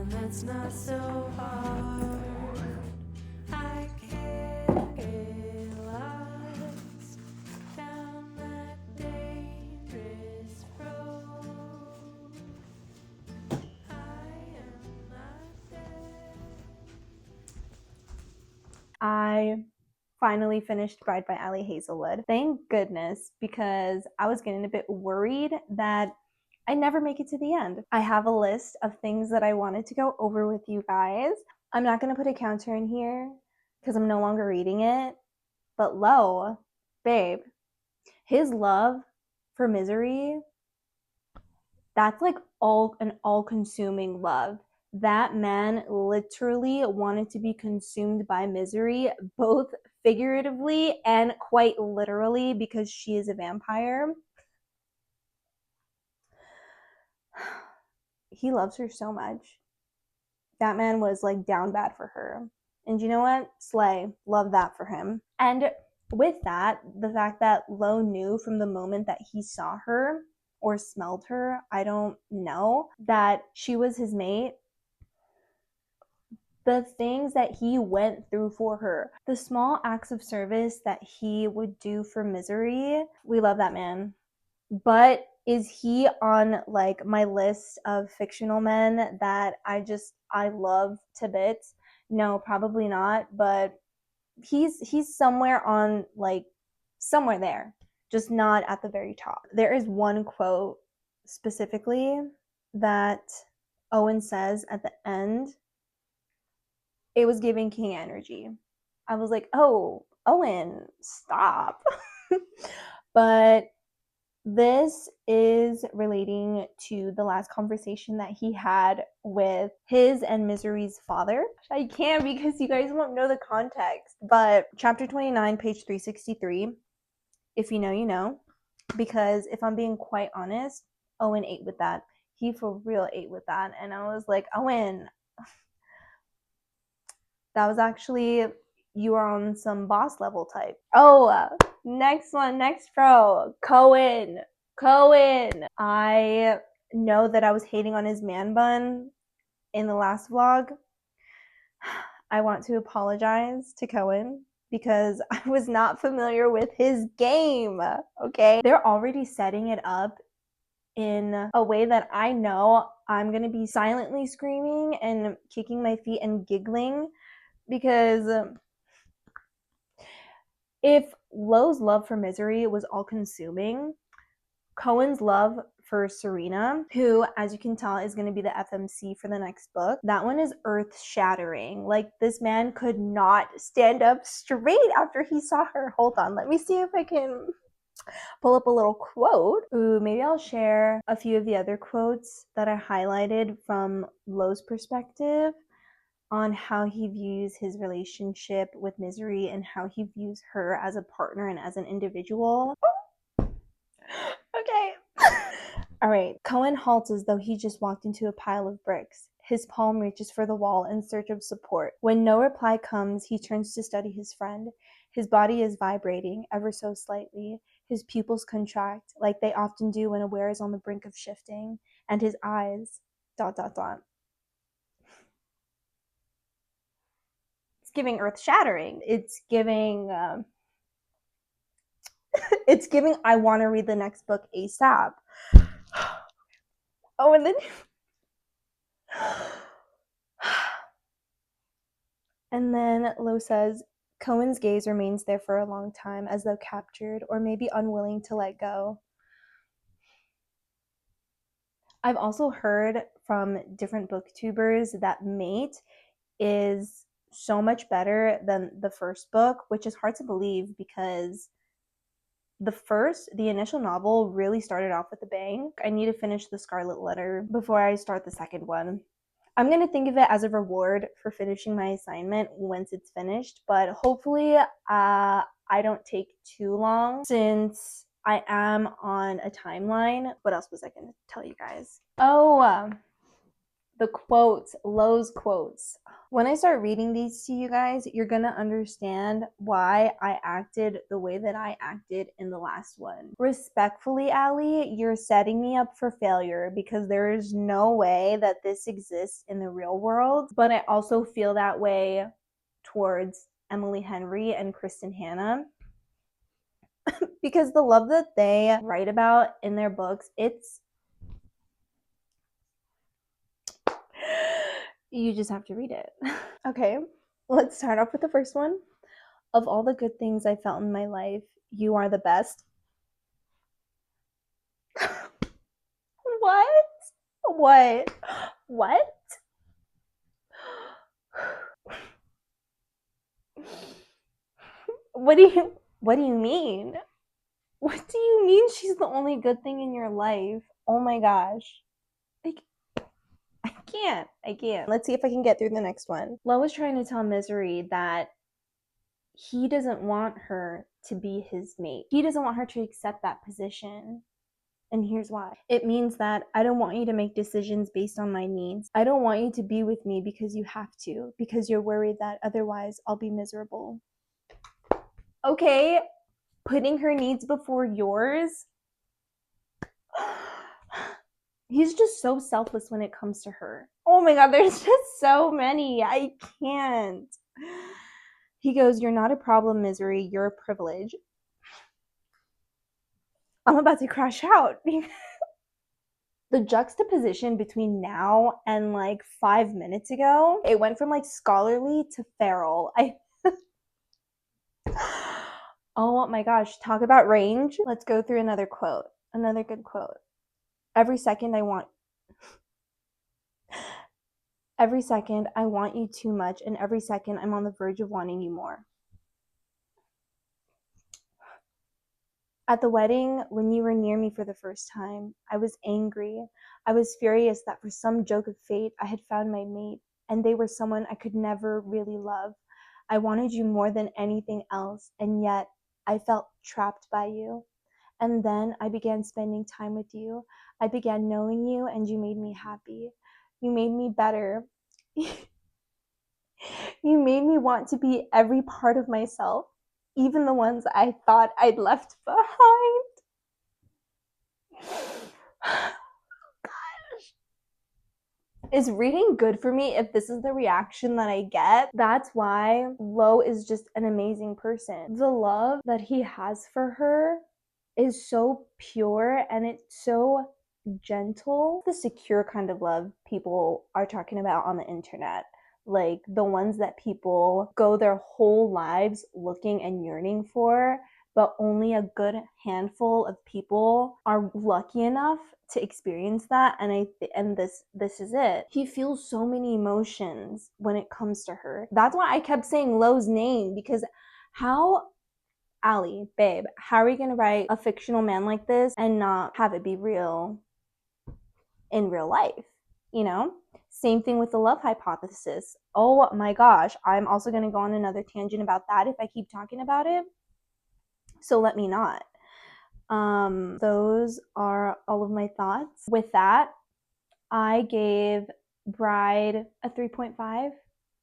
and that's not so hard. I can't get lost down that dangerous road. I am not dead. I finally finished Bride by Ali Hazelwood. Thank goodness, because I was getting a bit worried that I never make it to the end. I have a list of things that I wanted to go over with you guys. I'm not going to put a counter in here because I'm no longer reading it. But lo, babe, his love for Misery, that's like an all-consuming love. That man literally wanted to be consumed by Misery, both figuratively and quite literally, because she is a vampire. He loves her so much. That man was like down bad for her. And you know what? Slay. Love that for him. And with that, the fact that Lo knew from the moment that he saw her or smelled her, I don't know, that she was his mate. The things that he went through for her, the small acts of service that he would do for Misery, we love that man. But is he on like my list of fictional men that I love to bits? No, probably not, but he's somewhere on, like, somewhere there, just not at the very top. There is one quote specifically that Owen says at the end. It was giving King energy. I was like, oh, Owen, stop. But this is relating to the last conversation that he had with his and Misery's father. I can't because you guys won't know the context. But chapter 29, page 363, if you know, you know. Because if I'm being quite honest, Owen ate with that. He for real ate with that. And I was like, Owen, that was actually, you are on some boss level type. Oh, next one, next pro, Cohen. I know that I was hating on his man bun in the last vlog. I want to apologize to Cohen because I was not familiar with his game, okay? They're already setting it up in a way that I know I'm gonna be silently screaming and kicking my feet and giggling, because if Lo's love for Misery was all consuming, Cohen's love for Serena, who, as you can tell, is going to be the FMC for the next book, that one is earth shattering. Like, this man could not stand up straight after he saw her. Hold on, let me see if I can pull up a little quote. Ooh, maybe I'll share a few of the other quotes that I highlighted from Lo's perspective on how he views his relationship with Misery and how he views her as a partner and as an individual. Okay. All right. Cohen halts as though he just walked into a pile of bricks. His palm reaches for the wall in search of support. When no reply comes, he turns to study his friend. His body is vibrating, ever so slightly. His pupils contract, like they often do when aware is on the brink of shifting. And his eyes, ... It's giving earth-shattering. It's giving... it's giving I want to read the next book ASAP. Oh, and then... And then Lo says, Cohen's gaze remains there for a long time, as though captured, or maybe unwilling to let go. I've also heard from different booktubers that Mate is so much better than the first book, which is hard to believe because the initial novel really started off with a bang. I need to finish the Scarlet Letter before I start the second one. I'm going to think of it as a reward for finishing my assignment once it's finished, but hopefully I don't take too long since I am on a timeline. What else was I going to tell you guys? Oh, the quotes, Lo's quotes. When I start reading these to you guys, you're gonna understand why I acted the way that I acted in the last one. Respectfully, Allie, you're setting me up for failure because there is no way that this exists in the real world. But I also feel that way towards Emily Henry and Kristen Hanna because the love that they write about in their books, you just have to read it. Okay, let's start off with the first one. Of all the good things I felt in my life, you are the best. What? What? What? What do you mean? What do you mean she's the only good thing in your life? Oh my gosh. Like, I can't. Let's see if I can get through the next one. Lo is trying to tell Misery that he doesn't want her to be his mate. He doesn't want her to accept that position. And here's why. It means that I don't want you to make decisions based on my needs. I don't want you to be with me because you have to, because you're worried that otherwise I'll be miserable. Okay, putting her needs before yours. He's just so selfless when it comes to her. Oh my god, there's just so many. I can't. He goes, "You're not a problem, Misery. You're a privilege." I'm about to crash out. The juxtaposition between now and like 5 minutes ago, it went from like scholarly to feral. Oh my gosh, talk about range. Let's go through another quote. Another good quote. Every second I want you too much, and every second I'm on the verge of wanting you more. At the wedding, when you were near me for the first time, I was angry. I was furious that for some joke of fate, I had found my mate, and they were someone I could never really love. I wanted you more than anything else, and yet I felt trapped by you. And then I began spending time with you. I began knowing you, and you made me happy. You made me better. You made me want to be every part of myself, even the ones I thought I'd left behind. Gosh. Is reading good for me if this is the reaction that I get? That's why Lo is just an amazing person. The love that he has for her is so pure and it's so gentle. The secure kind of love people are talking about on the internet. Like the ones that people go their whole lives looking and yearning for, but only a good handful of people are lucky enough to experience that. And this is it. He feels so many emotions when it comes to her. That's why I kept saying Lo's name, because how, Allie, babe, how are you gonna write a fictional man like this and not have it be real in real life? You know? Same thing with the love hypothesis. Oh my gosh, I'm also gonna go on another tangent about that if I keep talking about it. So let me not. Those are all of my thoughts. With that, I gave Bride a 3.5,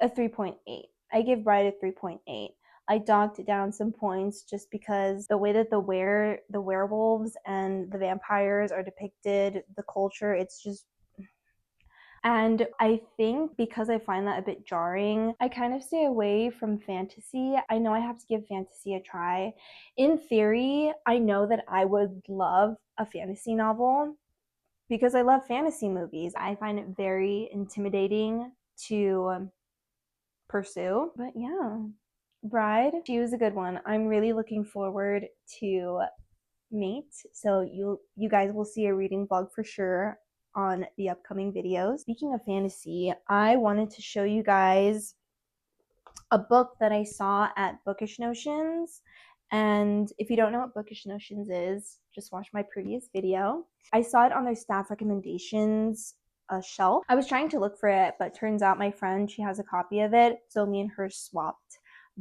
a 3.8. I gave Bride a 3.8. I docked down some points just because the way that the werewolves and the vampires are depicted, the culture, it's just. And I think because I find that a bit jarring, I kind of stay away from fantasy. I know I have to give fantasy a try. In theory, I know that I would love a fantasy novel because I love fantasy movies. I find it very intimidating to pursue. But yeah, Bride, she was a good one. I'm really looking forward to Mate. So you guys will see a reading vlog for sure on the upcoming videos. Speaking of fantasy, I wanted to show you guys a book that I saw at Bookish Notions. And if you don't know what Bookish Notions is, just watch my previous video. I saw it on their staff recommendations shelf. I was trying to look for it, but turns out my friend, she has a copy of it. So me and her swapped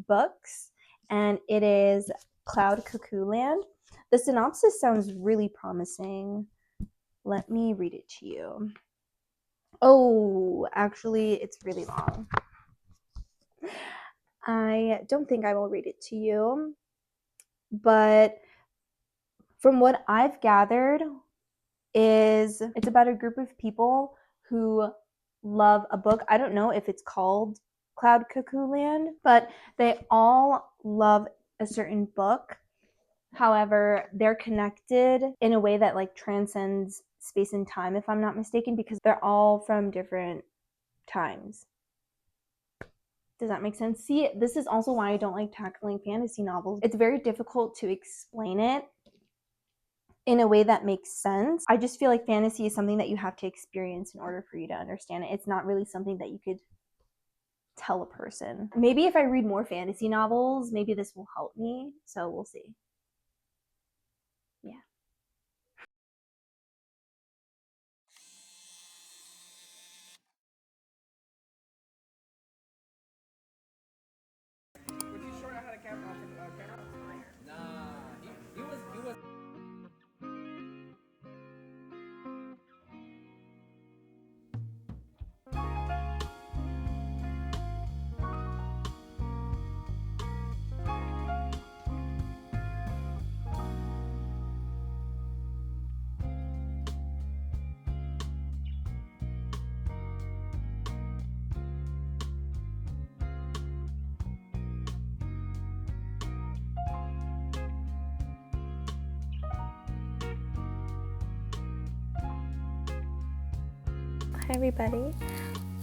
books. And it is Cloud Cuckoo Land. The synopsis sounds really promising. Let me read it to you. Oh, actually, it's really long. I don't think I will read it to you, but from what I've gathered is it's about a group of people who love a book. I don't know if it's called Cloud Cuckoo Land, but they all love a certain book. However, they're connected in a way that like transcends space and time, if I'm not mistaken, because they're all from different times. Does that make sense? See, this is also why I don't like tackling fantasy novels. It's very difficult to explain it in a way that makes sense. I just feel like fantasy is something that you have to experience in order for you to understand it. It's not really something that you could tell a person. Maybe if I read more fantasy novels, maybe this will help me. So we'll see. Yeah. Hi everybody,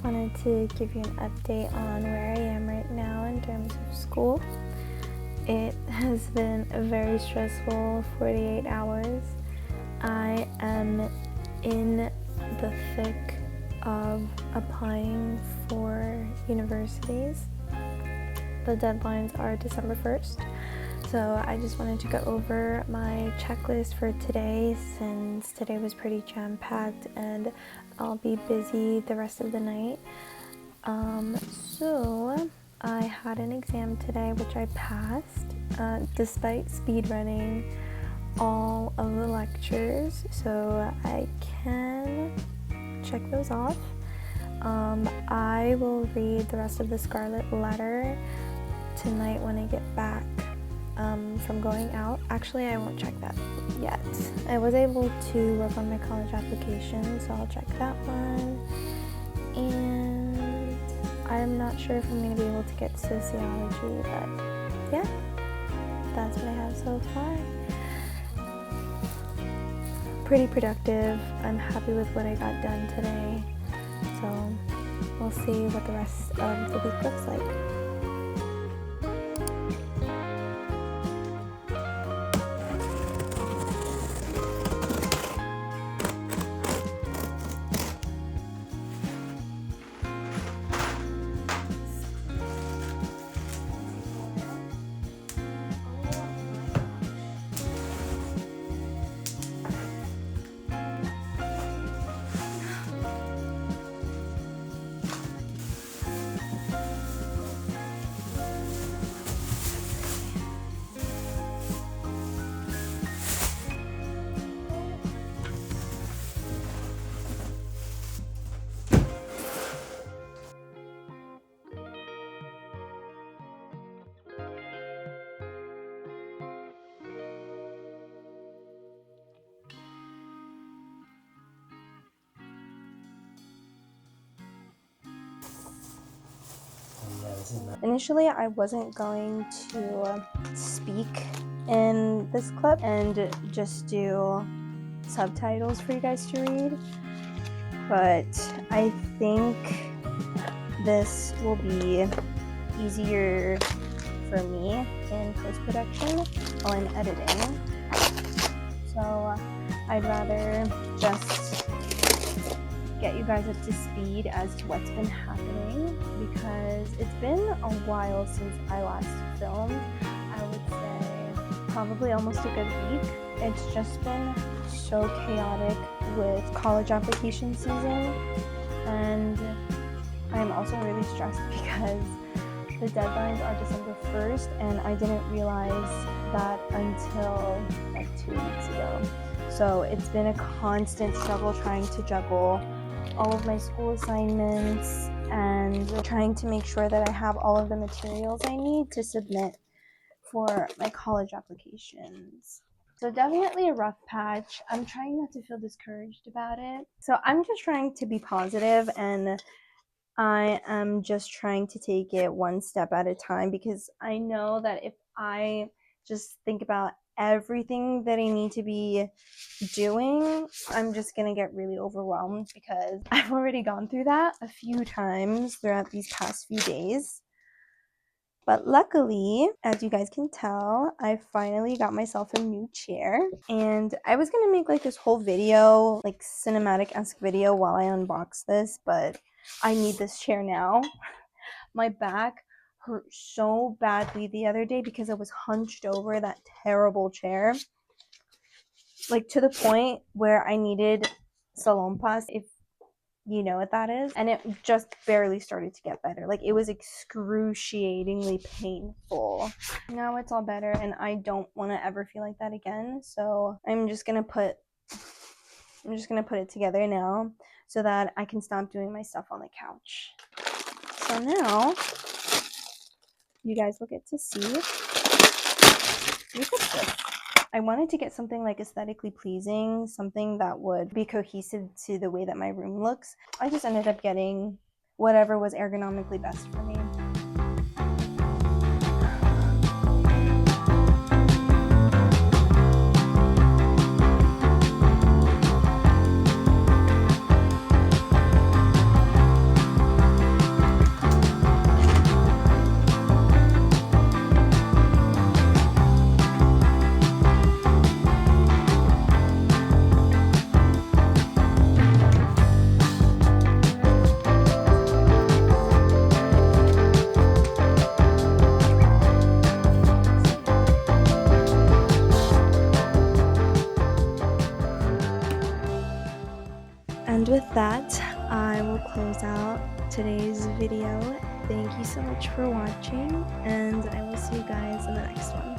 wanted to give you an update on where I am right now in terms of school. It has been a very stressful 48 hours. I am in the thick of applying for universities. The deadlines are December 1st. So I just wanted to go over my checklist for today since today was pretty jam-packed and I'll be busy the rest of the night. So I had an exam today which I passed despite speed running all of the lectures, so I can check those off. I will read the rest of the Scarlet Letter tonight when I get back from going out. Actually, I won't check that yet. I was able to work on my college application, so I'll check that one. And I'm not sure if I'm going to be able to get sociology, but yeah, that's what I have so far. Pretty productive. I'm happy with what I got done today, so we'll see what the rest of the week looks like. Initially, I wasn't going to speak in this clip and just do subtitles for you guys to read, but I think this will be easier for me in post-production while I'm editing. So I'd rather just get you guys up to speed as to what's been happening, because it's been a while since I last filmed. I would say probably almost a good week. It's just been so chaotic with college application season, and I'm also really stressed because the deadlines are December 1st and I didn't realize that until like 2 weeks ago. So it's been a constant struggle trying to juggle all of my school assignments and trying to make sure that I have all of the materials I need to submit for my college applications. So definitely a rough patch. I'm trying not to feel discouraged about it. So I'm just trying to be positive, and I am just trying to take it one step at a time, because I know that if I just think about everything that I need to be doing, I'm just gonna get really overwhelmed, because I've already gone through that a few times throughout these past few days. But luckily, as you guys can tell, I finally got myself a new chair, and I was gonna make like this whole video, like cinematic-esque video, while I unbox this, but I need this chair now. My back hurt so badly the other day because I was hunched over that terrible chair, like to the point where I needed salon pass, if you know what that is, and it just barely started to get better. Like, it was excruciatingly painful. Now it's all better, and I don't want to ever feel like that again. So I'm just gonna put it together now so that I can stop doing my stuff on the couch. So now you guys will get to see. Look at this. I wanted to get something like aesthetically pleasing, something that would be cohesive to the way that my room looks. I just ended up getting whatever was ergonomically best for me. And with that, I will close out today's video. Thank you so much for watching, and I will see you guys in the next one.